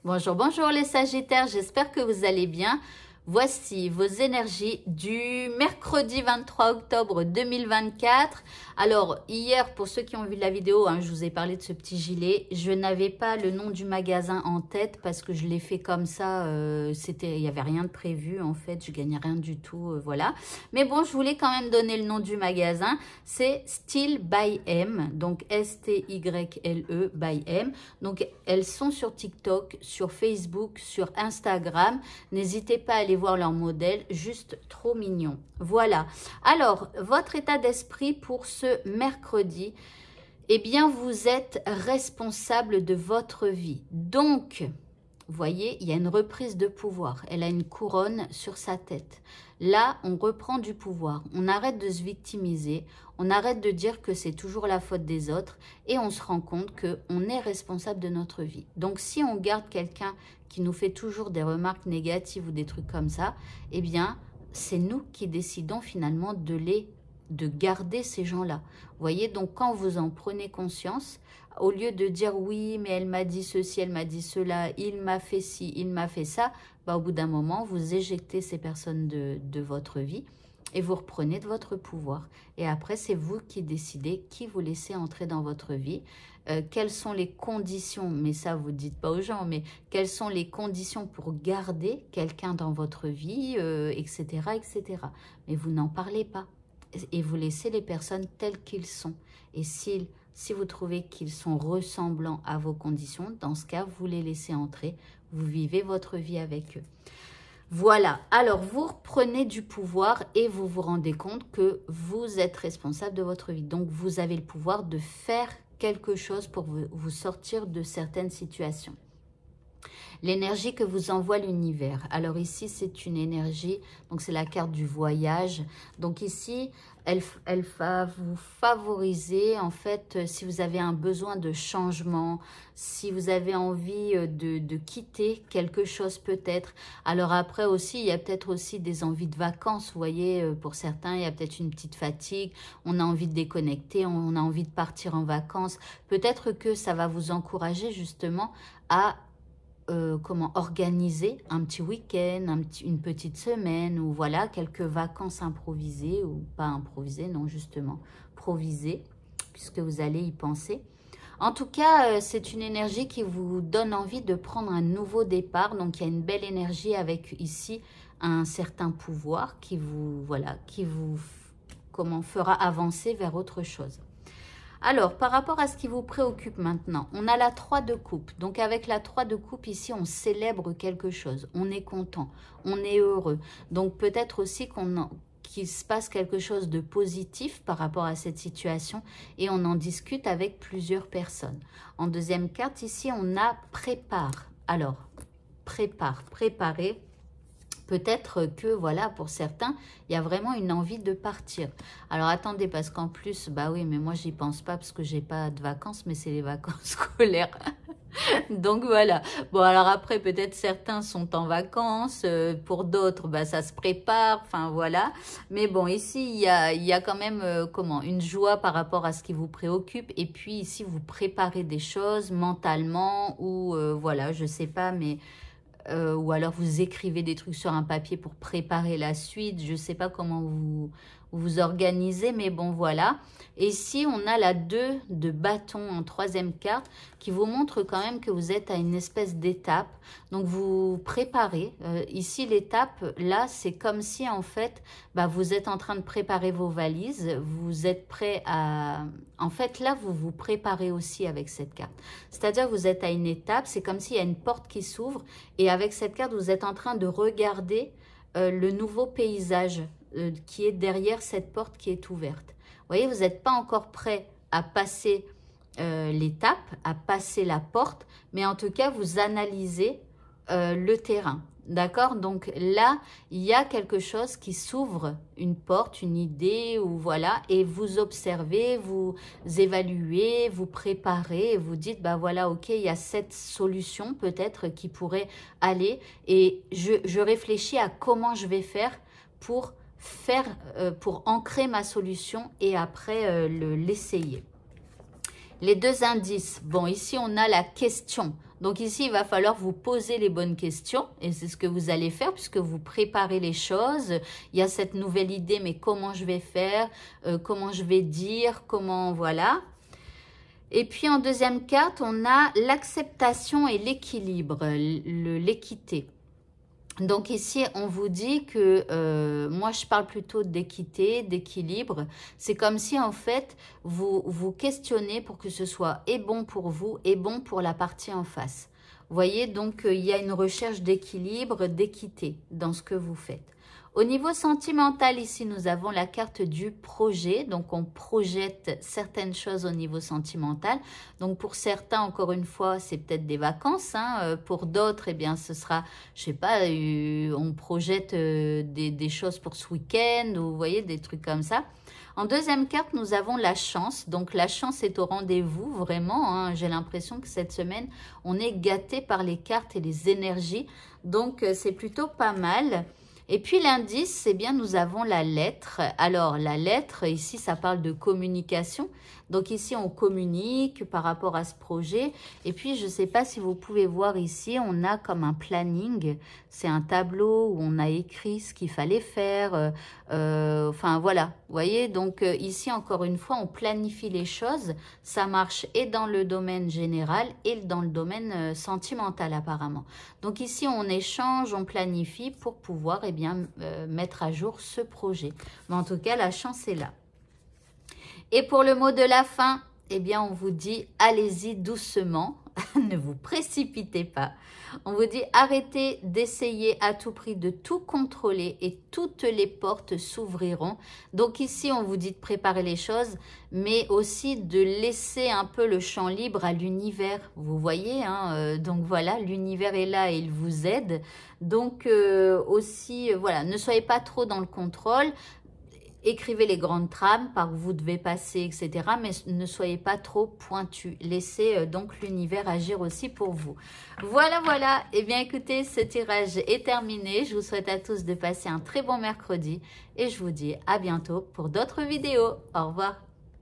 Bonjour, bonjour les Sagittaires, j'espère que vous allez bien. Voici vos énergies du mercredi 23 octobre 2024. Alors, hier, pour ceux qui ont vu la vidéo, je vous ai parlé de ce petit gilet. Je n'avais pas le nom du magasin en tête parce que je l'ai fait comme ça. Il n'y avait rien de prévu, en fait. Je gagnais rien du tout, voilà. Mais bon, je voulais quand même donner le nom du magasin. C'est Style by M, donc S-T-Y-L-E by M. Donc, elles sont sur TikTok, sur Facebook, sur Instagram. N'hésitez pas à aller voir leur modèle, juste trop mignon. Voilà. Alors, votre état d'esprit pour ce mercredi, eh bien, vous êtes responsable de votre vie. Donc, vous voyez, il y a une reprise de pouvoir. Elle a une couronne sur sa tête. Là, on reprend du pouvoir. On arrête de se victimiser. On arrête de dire que c'est toujours la faute des autres. Et on se rend compte qu'on est responsable de notre vie. Donc, si on garde quelqu'un qui nous fait toujours des remarques négatives ou des trucs comme ça, eh bien, c'est nous qui décidons finalement de garder ces gens-là. Vous voyez, donc quand vous en prenez conscience, au lieu de dire oui, mais elle m'a dit ceci, elle m'a dit cela, il m'a fait ci, il m'a fait ça, au bout d'un moment, vous éjectez ces personnes de votre vie et vous reprenez de votre pouvoir. Et après, c'est vous qui décidez qui vous laissez entrer dans votre vie. Quelles sont les conditions, mais ça vous ne dites pas aux gens, mais quelles sont les conditions pour garder quelqu'un dans votre vie, etc., etc. Mais vous n'en parlez pas. Et vous laissez les personnes telles qu'ils sont. Et si vous trouvez qu'ils sont ressemblants à vos conditions, dans ce cas, vous les laissez entrer. Vous vivez votre vie avec eux. Voilà. Alors, vous reprenez du pouvoir et vous vous rendez compte que vous êtes responsable de votre vie. Donc, vous avez le pouvoir de faire quelque chose pour vous sortir de certaines situations. L'énergie que vous envoie l'univers. Alors ici, c'est une énergie, donc c'est la carte du voyage. Donc ici, elle va vous favoriser, en fait, si vous avez un besoin de changement, si vous avez envie de quitter quelque chose peut-être. Alors après aussi, il y a peut-être aussi des envies de vacances, vous voyez, pour certains, il y a peut-être une petite fatigue, on a envie de déconnecter, on a envie de partir en vacances. Peut-être que ça va vous encourager justement à organiser un petit week-end, une petite semaine, ou voilà, quelques vacances improvisées, ou pas improvisées, non, justement, provisées, puisque vous allez y penser. En tout cas, c'est une énergie qui vous donne envie de prendre un nouveau départ, donc il y a une belle énergie avec ici un certain pouvoir qui vous, voilà, qui vous, fera avancer vers autre chose. Alors, par rapport à ce qui vous préoccupe maintenant, on a la 3 de coupe. Donc, avec la 3 de coupe, ici, on célèbre quelque chose. On est content, on est heureux. Donc, peut-être aussi qu'il se passe quelque chose de positif par rapport à cette situation et on en discute avec plusieurs personnes. En deuxième carte, ici, on a prépare. Alors, préparer. Peut-être que, voilà, pour certains, il y a vraiment une envie de partir. Alors, attendez, parce qu'en plus, bah oui, mais moi, j'y pense pas parce que j'ai pas de vacances, mais c'est les vacances scolaires. Donc, voilà. Bon, alors après, peut-être certains sont en vacances. Pour d'autres, bah, ça se prépare. Enfin, voilà. Mais bon, ici, il y a quand même, une joie par rapport à ce qui vous préoccupe. Et puis, ici, vous préparez des choses mentalement ou, voilà, je sais pas, mais... ou alors vous écrivez des trucs sur un papier pour préparer la suite. Je ne sais pas comment vous organisez, mais bon, voilà. Et ici, on a la 2 de bâton en 3e carte qui vous montre quand même que vous êtes à une espèce d'étape. Donc, vous préparez. Ici, l'étape, là, c'est comme si, en fait, vous êtes en train de préparer vos valises. Vous êtes prêt à... En fait, là, vous vous préparez aussi avec cette carte. C'est-à-dire que vous êtes à une étape. C'est comme s'il y a une porte qui s'ouvre. Et avec cette carte, vous êtes en train de regarder le nouveau paysage qui est derrière cette porte qui est ouverte. Vous voyez, vous n'êtes pas encore prêt à passer l'étape, à passer la porte, mais en tout cas, vous analysez le terrain. D'accord? Donc là, il y a quelque chose qui s'ouvre, une porte, une idée, ou voilà, et vous observez, vous évaluez, vous préparez, et vous dites, bah voilà, ok, il y a cette solution peut-être qui pourrait aller, et je réfléchis à comment je vais faire pour ancrer ma solution et après l'essayer. Les 2 indices, bon, ici on a la question. Donc ici, il va falloir vous poser les bonnes questions et c'est ce que vous allez faire puisque vous préparez les choses. Il y a cette nouvelle idée, mais comment je vais faire, comment je vais dire, comment, voilà. Et puis en deuxième carte, on a l'acceptation et l'équilibre, l'équité. Donc ici, on vous dit que, moi je parle plutôt d'équité, d'équilibre. C'est comme si en fait, vous vous questionnez pour que ce soit et bon pour vous et bon pour la partie en face. Vous voyez, donc il y a une recherche d'équilibre, d'équité dans ce que vous faites. Au niveau sentimental, ici, nous avons la carte du projet. Donc, on projette certaines choses au niveau sentimental. Donc, pour certains, encore une fois, c'est peut-être des vacances. Hein. Pour d'autres, eh bien, ce sera, je sais pas, on projette des choses pour ce week-end ou vous voyez, des trucs comme ça. En deuxième carte, nous avons la chance. Donc, la chance est au rendez-vous, vraiment. Hein. J'ai l'impression que cette semaine, on est gâté par les cartes et les énergies. Donc, c'est plutôt pas mal. Et puis l'indice, c'est bien, nous avons la lettre. Alors, la lettre, ici, ça parle de communication. Donc ici, on communique par rapport à ce projet. Et puis, je ne sais pas si vous pouvez voir ici, on a comme un planning. C'est un tableau où on a écrit ce qu'il fallait faire. Enfin, voilà. Vous voyez, donc ici, encore une fois, on planifie les choses. Ça marche et dans le domaine général et dans le domaine sentimental, apparemment. Donc ici, on échange, on planifie pour pouvoir mettre à jour ce projet. Mais en tout cas, la chance est là. Et pour le mot de la fin, eh bien, on vous dit allez-y doucement, ne vous précipitez pas. On vous dit arrêtez d'essayer à tout prix de tout contrôler et toutes les portes s'ouvriront. Donc ici, on vous dit de préparer les choses, mais aussi de laisser un peu le champ libre à l'univers. Vous voyez, hein, donc voilà, l'univers est là et il vous aide. Donc aussi, voilà, ne soyez pas trop dans le contrôle. Écrivez les grandes trames par où vous devez passer, etc. Mais ne soyez pas trop pointu. Laissez donc l'univers agir aussi pour vous. Voilà, voilà. Eh bien, écoutez, ce tirage est terminé. Je vous souhaite à tous de passer un très bon mercredi. Et je vous dis à bientôt pour d'autres vidéos. Au revoir.